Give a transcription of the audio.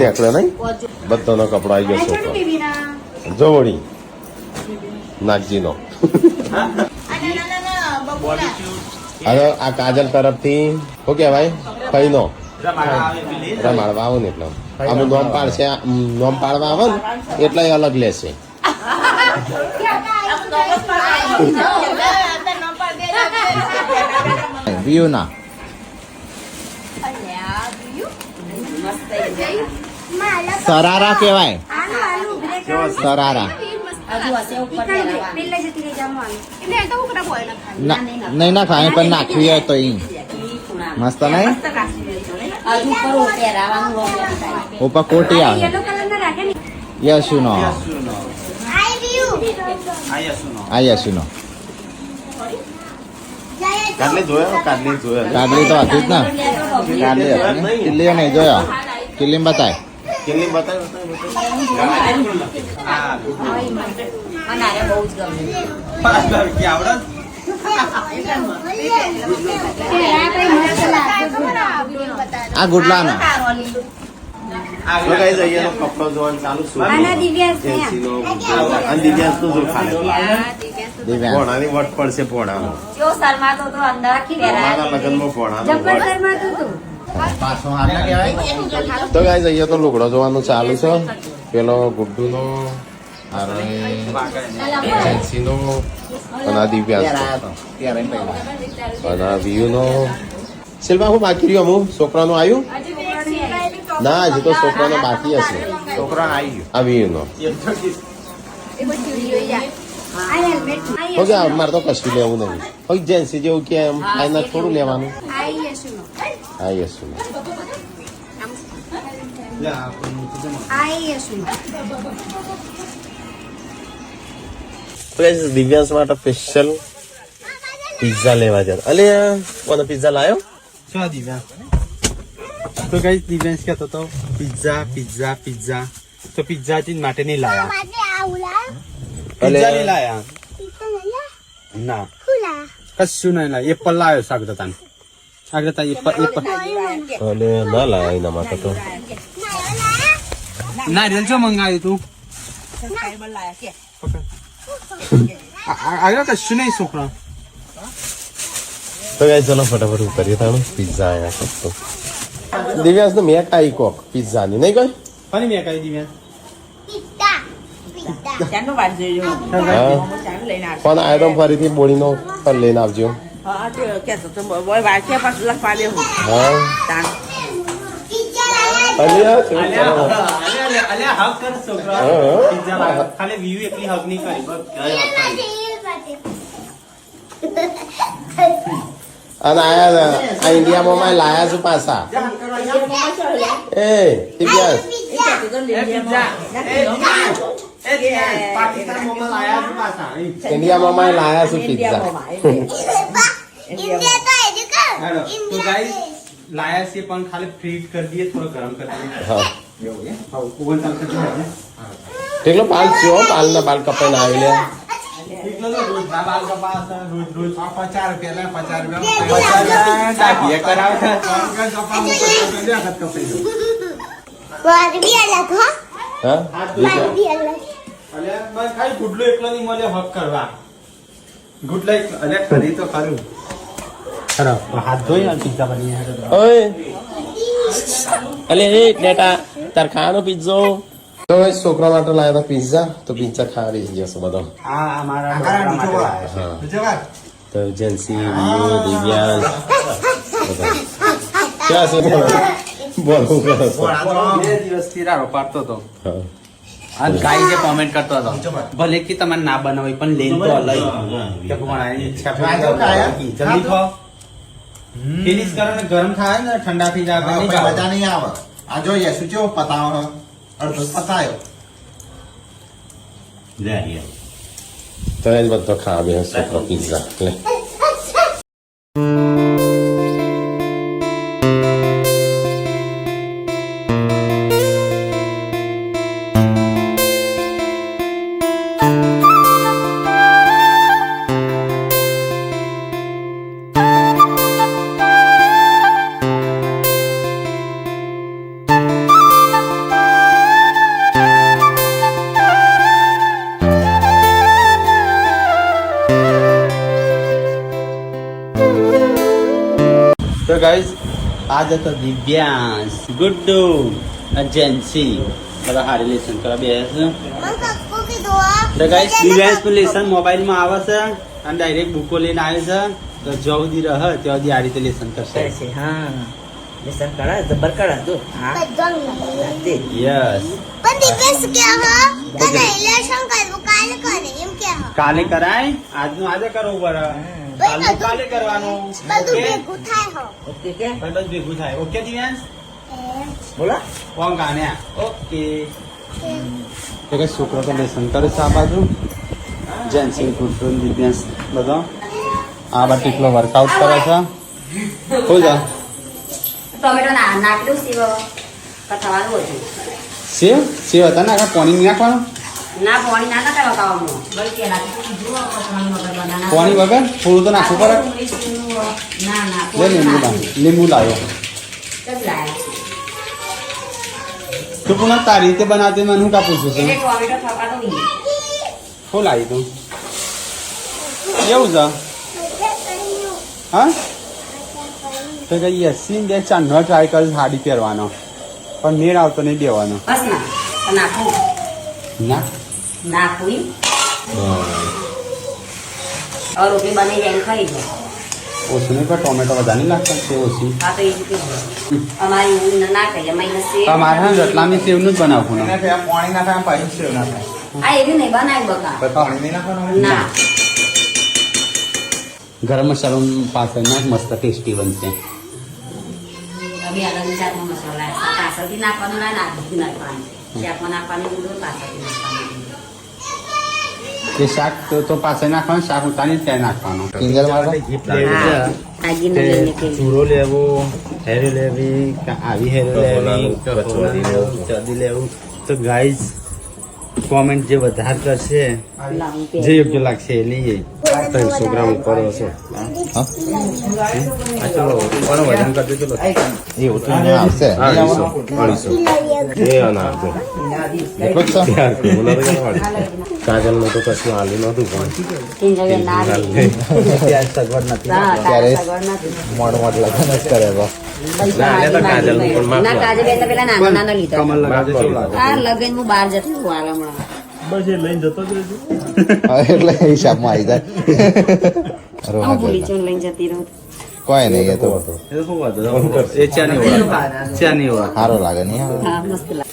નીકળે નહીં બધાનો કપડો આવી ગયો છોકરો જો વળી નાગજીનો હવે આ કાજલ તરફથી શું કહેવાય ફઈનો રમાડવા આવો ને એટલે અમે નોમ પાડશે નોમ પાડવા આવે ને એટલે અલગ લેશે વિયુના સરારા કહેવાય સરારા નહીં ના ખાય પણ નાખવી હોય તો મસ્ત નહીં ઉપર કોટી આવે યશુનો આ યશુનો કાઢલી જોયો કાઢલી જોયો કાઢલી તો હતી જ ને કાઢલી હતી કિલ્લી નહીં જોયો કિલ્લી બતાય કિલ્લી બતાવ આ ગુડલાનો કપડો જોવાનું ચાલુ પોણાની વટ પડશે પોણાનો લગ્નમાં પોણાનો તો ગાઈસ અહીંયા તો લુગડો જોવાનું ચાલુ છે પેલો ગુડ્ડુનો જેન્સીનો અને આ દિવ્યાંશનો અને આ વિયુનો શિલ્પા હું બાકી રહ્યો હું છોકરાનું આવ્યું ના હજી તો છોકરાનો બાકી હશે છોકરાનો આવી ગયો આ વિયુનો ઓકે મારે તો કશું લેવું નહીં હવે જેન્સી જેવું કે એમ આના થોડું લેવાનું હા યસુ દિવ્યાંશ માટે સ્પેશિયલ પિઝા લેવા જતા અલે કોનો પિઝા લાયો શું દિવ્યાંશ તો કઈ દિવ્યાંશ કહેતો તો પિઝા પિઝા પિઝા તો પિઝા ચીજ માટે નહીં લાયા પિઝા નહીં લાયા ના કશું નહીં લાયા એપલ લાવ્યો સાગરતાને સાગરતા એપલ અલે ના લાયા એના માટે તો નારિયેલ શું મંગાવ્યું તું આગળ કશું નહીં છોકરા તો ગાઈસ ચલો ફટાફટ ઉતરીએ તાણું પિઝા આયા કરતો દિવ્યાંશ ને મેં કાઈ કોક પિઝા ની નહીં કઈ ફરી મેં કહી દિવ્યાંશ પણ આઈટમ ફરીથી બોડીનો પર લઈને આવજો અને આ ઇન્ડિયામાં લાયા છું પાછા એ દિવ્યાંશ ઇન્ડિયામાં લાયા છું પિઝા લાયા છે પણ ખાલી ફ્રીઝ કરી દઈએ થોડો ગરમ કરી દઈએ હા ઓવન ચાલશે ઠીક પાલ છો પાલ ના બાલ કપાઈને આવી લે રોજ બાલ કપા રોજ રોજ 50 ખાલી ગુડલો એકલો નહીં મળે હક કરવા ગુડલા અલે કરી તો ખરું હાથ ધોઈ પિઝા બની ઓય અલે એ નેટા તાર ખાવાનો પિઝ્ઝો તો છોકરા માટે લાવ્યા હતા પિઝા તો પિઝા ખાવા રહી જશે બધો હા મારા તો જેન્સી વિયો દિવ્યાંશ બધા ક્યાં છે બોલું કરો છો 2 દિવસથી રાડો પાડતો હતો અને ગાઈ જે કોમેન્ટ કરતો હતો ભલે કે તમારે ના બનાવી પણ લેન તો લઈ કે ભણાય ઈચ્છા જલ્દી ખાઓ ફિનિશ કરો ને ગરમ થાય ને ઠંડા થઈ જાય મજા નહીં આવે આ જોઈએ શું કેવો પતાવો અડધો પતાયો તો એ બધો ખાવા બે છોકરો પિઝા એટલે તો ગાઈસ આજ હતો દિવ્યાંશ ગુડ્ડુ એજન્સી બધા હારી લેસન કરવા બે છે તો ગાઈસ દિવ્યાંશ નું લેસન મોબાઈલ માં આવે છે અને ડાયરેક્ટ બુકો લઈને આવે છે તો જ્યાં સુધી રહે ત્યાં સુધી આ રીતે લેસન કરશે હા લેસન કરા જબર કરા તો હા યસ પણ દિવસ ક્યાં હો કને ઇલેક્શન કરવું કાલે કરે એમ કે હો કાલે કરાય આજનું આજે કરવું પડે કાલનું કાલે કરવાનું બધું ઓકે ભેગું થાય હો ઓકે કે બધું ભેગું થાય ઓકે દિવ્યાંશ બોલો કોણ કાને ઓકે તો કે છોકરો તો લેસન કરે છે આ બાજુ જેન્સી ગુડ્ડુ દિવ્યાંશ બધો આ બાજુ કેટલો વર્કઆઉટ કરે છે હો જા ટોમેટો નાખ દઉં સીવ કથાવાનું હતું સેવ સેવ હતા ને પાણી નહીં નાખવાનું ના પાણી ના નાખે બતાવવાનું બળી કે લાગે જુઓ કથાવાનું વગર બનાના પાણી વગર થોડું તો નાખવું પડે ના ના લે લીંબુ લાવ્યો કદ લાયા તું પુનઃ તારી રીતે બનાવતી મને હું કા પૂછું છું એટલે ટોમેટો થપાતો નહીં શું લાવી તું એવું છે હા તો કઈ યસીન બે ચાંદનો ટ્રાય કરે સાડી પહેરવાનો પણ મેળ આવતો નહીં દેવાનો બસ ના તો નાખું ના નાખું और रोटली बनी जाए खाई जाए ઓછું નહીં પણ ટોમેટો બધા નહીં લાગતા છે ઓછી हाँ तो ये चुकी हमारी ना कहिए मैं से તમારે હા રતલામી સેવનું જ બનાવવું ને પાણી નાખે પાછી સેવ નાખે आ ये भी नहीं बनाई बका પાણી નહીં નાખવાનું ना ગરમ મસાલો પાસે નાખ મસ્ત ટેસ્ટી બનશે अभी अलग चाट मसाला है पासल भी ना पानी ना भी ना पानी चाट में ना पानी दूध पासल भी ना पानी તે શાક તો પાસે નાખવાનું શાક ઉતારી ત્યાં નાખવાનું કિંજલ મારો आगे न लेने के लिए ચૂરો લેવો હેરો લેવી આવી હેરો લેવી કચોરી લેવું ચડી લેવું તો ગાઈઝ કોમેન્ટ જે વધારે કરશે लाऊं જે યોગ્ય લાગશે એ લઈએ 300 ગ્રામ ઉપર હશે આ ચલો કોનો વજન કરી દેજો એવું તો નહીં આવશે એ અનાર એટલું જ છે કાજલ નો તો કશું આલી નતું પણ तीन जगह ना ત્યાં સગવડ નથી ત્યારે ना મોડ મોડ લગન જ કરે બા ના એટલે તો કાજલ નું પણ માપ કાજે બેન પેલા નાનો નાનો લીધો કમલ લગાવજો કેવું લાગે આ લગન હું બહાર જતો હું હાલ હમણાં બસ એ લઈને જતો જ રહેજો એટલે હિસાબમાં આવી જાય હું રોહા ભૂલી જતા. છું લઈને જતી રહું કોઈ નહીં એ તો એ તો શું વાત એ ચાની ઓળખ ચાની ઓળખ સારો લાગે નહીં હા મસ્ત લાગે